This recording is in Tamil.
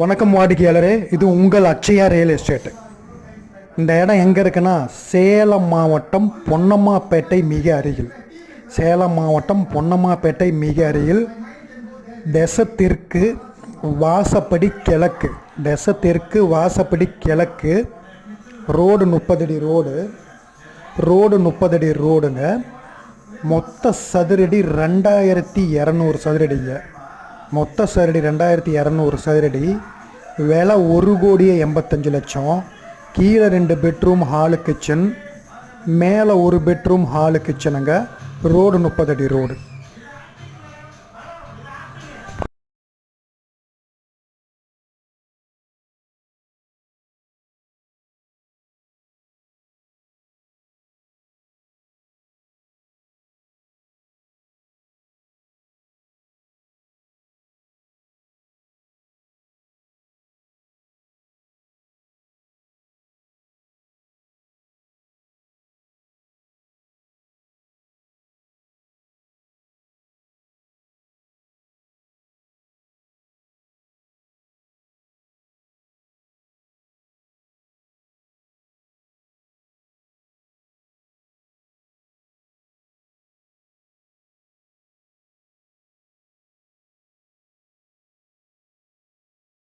வணக்கம் வாடிக்கையாளரே, இது உங்கள் அக்ஷயா ரியல் எஸ்டேட்டு. இந்த இடம் எங்கே இருக்குன்னா, சேலம் மாவட்டம் பொன்னம்மாப்பேட்டை மிக அருகில். சேலம் மாவட்டம் பொன்னம்மாப்பேட்டை மிக அருகில் தெற்கு வாசப்படி கிழக்கு, தெற்கு வாசப்படி கிழக்கு ரோடு 30 அடி ரோடு 30 அடி ரோடுங்க. மொத்த சதுரடி 2200 சதுரடிங்க. மொத்த சதுரடி 2200 சதுரடி. விலை 1,85,00,000. கீழே 2 பெட்ரூம் ஹாலு கிச்சன், மேலே 1 பெட்ரூம் ஹாலு கிச்சனுங்க. ரோடு 30 அடி ரோடு.